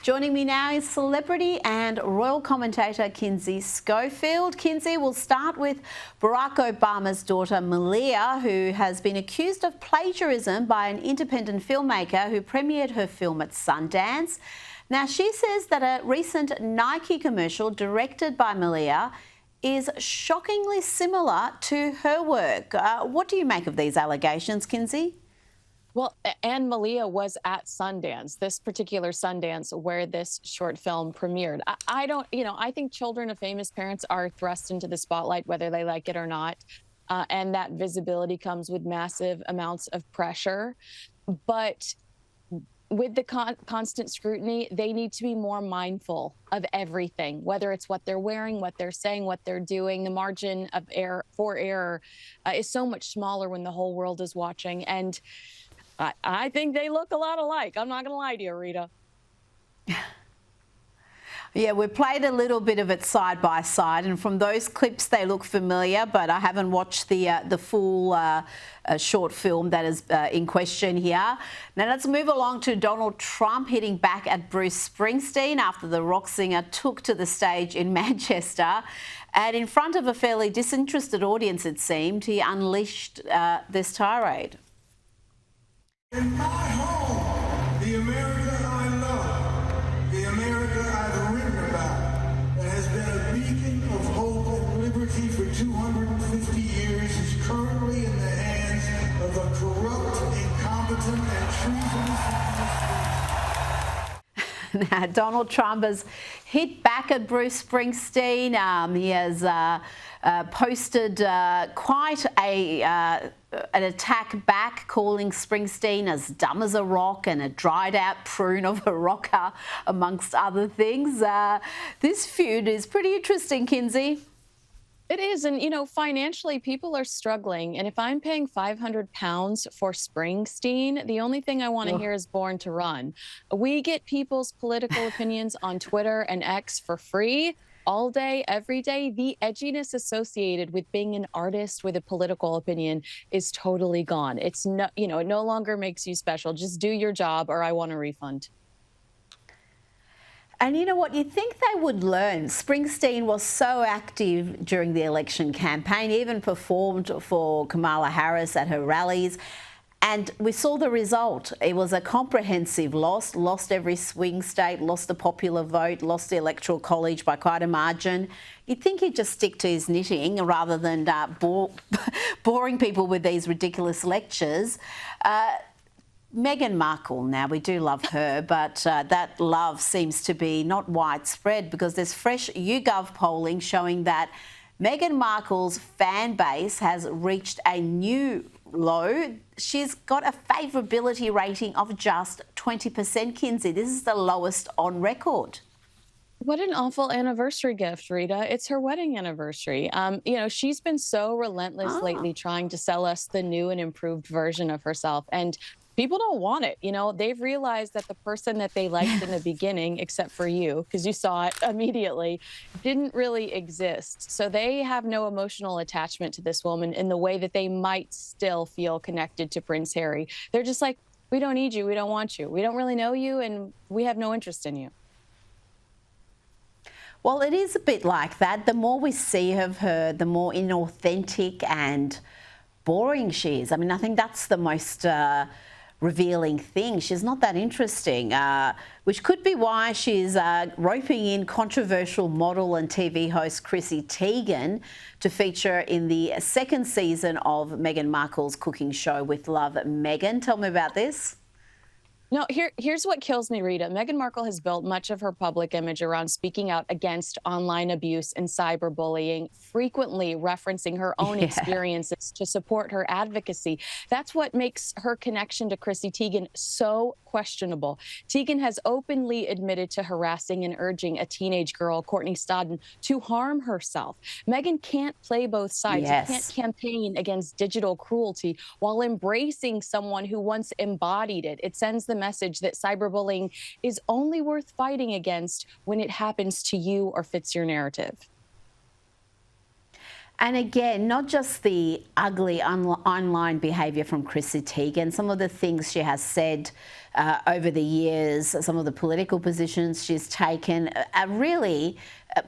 Joining me now is celebrity and royal commentator Kinsey Schofield. Kinsey, will start with Barack Obama's daughter Malia, who has been accused of plagiarism by an independent filmmaker who premiered her film at Sundance. Now, she says that a recent Nike commercial directed by Malia is shockingly similar to her work. What do you make of these allegations, Kinsey? Well, and Malia was at Sundance, this particular Sundance where this short film premiered. I think children of famous parents are thrust into the spotlight whether they like it or not. And that visibility comes with massive amounts of pressure. But with the constant scrutiny, they need to be more mindful of everything, whether it's what they're wearing, what they're saying, what they're doing. The margin of error is so much smaller when the whole world is watching. And I think they look a lot alike. I'm not going to lie to you, Rita. Yeah, we played a little bit of it side by side, and from those clips they look familiar, but I haven't watched the full short film that is in question here. Now let's move along to Donald Trump hitting back at Bruce Springsteen after the rock singer took to the stage in Manchester. And in front of a fairly disinterested audience, it seemed, he unleashed this tirade. In my home, the America I love, the America I've written about, that has been a beacon of hope and liberty for 250 years, is currently in the hands of a corrupt, incompetent, and treasonous. Now, Donald Trump has hit back at Bruce Springsteen. He has posted quite an attack back, calling Springsteen as dumb as a rock and a dried out prune of a rocker, amongst other things. This feud is pretty interesting, Kinsey. It is. And, financially, people are struggling. And if I'm paying £500 for Springsteen, the only thing I want to hear is Born to Run. We get people's political opinions on Twitter and X for free all day, every day. The edginess associated with being an artist with a political opinion is totally gone. It's no, it no longer makes you special. Just do your job or I want a refund. And you know what? You'd think they would learn. Springsteen was so active during the election campaign, he even performed for Kamala Harris at her rallies. And we saw the result. It was a comprehensive loss, lost every swing state, lost the popular vote, lost the Electoral College by quite a margin. You'd think he'd just stick to his knitting rather than boring people with these ridiculous lectures. Meghan Markle, now we do love her, but that love seems to be not widespread because there's fresh YouGov polling showing that Meghan Markle's fan base has reached a new low. She's got a favourability rating of just 20%, Kinsey. This is the lowest on record. What an awful anniversary gift, Rita. It's her wedding anniversary. She's been so relentless lately trying to sell us the new and improved version of herself. And people don't want it. They've realized that the person that they liked in the beginning, except for you, because you saw it immediately, didn't really exist. So they have no emotional attachment to this woman in the way that they might still feel connected to Prince Harry. They're just like, we don't need you. We don't want you. We don't really know you, and we have no interest in you. Well, it is a bit like that. The more we see of her, the more inauthentic and boring she is. I mean, I think that's the most revealing thing. She's not that interesting, which could be why she's roping in controversial model and TV host Chrissy Teigen to feature in the second season of Meghan Markle's cooking show With Love, Meghan. Tell me about this. No, here's what kills me, Rita. Meghan Markle has built much of her public image around speaking out against online abuse and cyberbullying, frequently referencing her own experiences to support her advocacy. That's what makes her connection to Chrissy Teigen so questionable. Teigen has openly admitted to harassing and urging a teenage girl, Courtney Stodden, to harm herself. Meghan can't play both sides. Yes. You can't campaign against digital cruelty while embracing someone who once embodied it. It sends the message that cyberbullying is only worth fighting against when it happens to you or fits your narrative. And again, not just the ugly online behaviour from Chrissy Teigen, some of the things she has said over the years. Some of the political positions she's taken, a really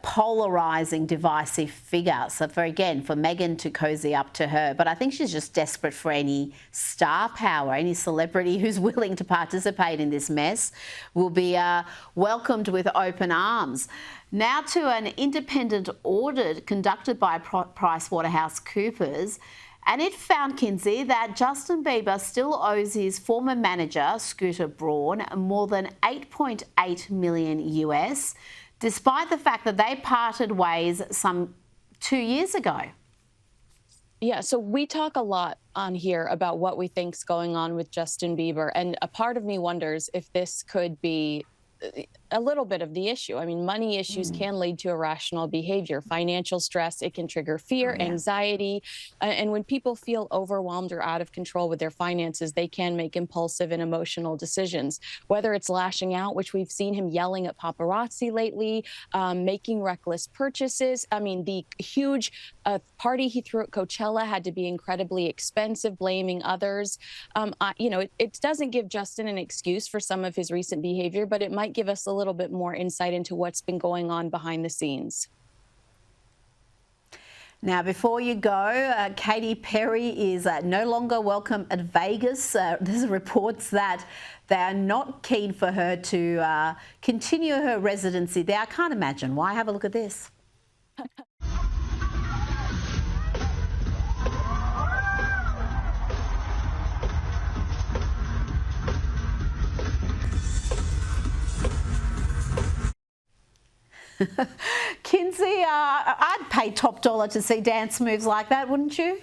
polarising, divisive figure. So for Meghan to cozy up to her. But I think she's just desperate for any star power, any celebrity who's willing to participate in this mess will be welcomed with open arms. Now to an independent audit conducted by PricewaterhouseCoopers, and it found, Kinsey, that Justin Bieber still owes his former manager, Scooter Braun, more than $8.8 million US, despite the fact that they parted ways some 2 years ago. Yeah, so we talk a lot on here about what we think's going on with Justin Bieber, and a part of me wonders if this could be a little bit of the issue. I mean, money issues can lead to irrational behavior, financial stress. It can trigger fear, anxiety. And when people feel overwhelmed or out of control with their finances, they can make impulsive and emotional decisions, whether it's lashing out, which we've seen him yelling at paparazzi lately, making reckless purchases. I mean, the huge party he threw at Coachella had to be incredibly expensive, blaming others. It doesn't give Justin an excuse for some of his recent behavior, but it might give us a little bit more insight into what's been going on behind the scenes. Now, before you go, Katy Perry is no longer welcome at Vegas. There's reports that they are not keen for her to continue her residency there. I can't imagine why. Have a look at this. Kinsey, I'd pay top dollar to see dance moves like that, wouldn't you?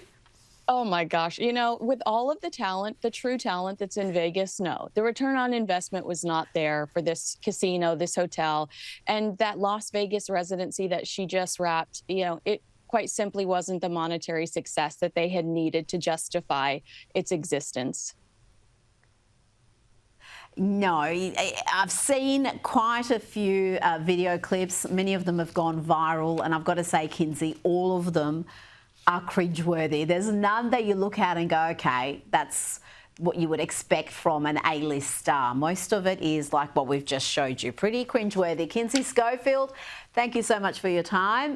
Oh my gosh. You know, with all of the talent, the true talent that's in Vegas, no. The return on investment was not there for this casino, this hotel, and that Las Vegas residency that she just wrapped, it quite simply wasn't the monetary success that they had needed to justify its existence. No, I've seen quite a few video clips. Many of them have gone viral, and I've got to say, Kinsey, all of them are cringeworthy. There's none that you look at and go, okay, that's what you would expect from an A-list star. Most of it is like what we've just showed you. Pretty cringeworthy. Kinsey Schofield, thank you so much for your time.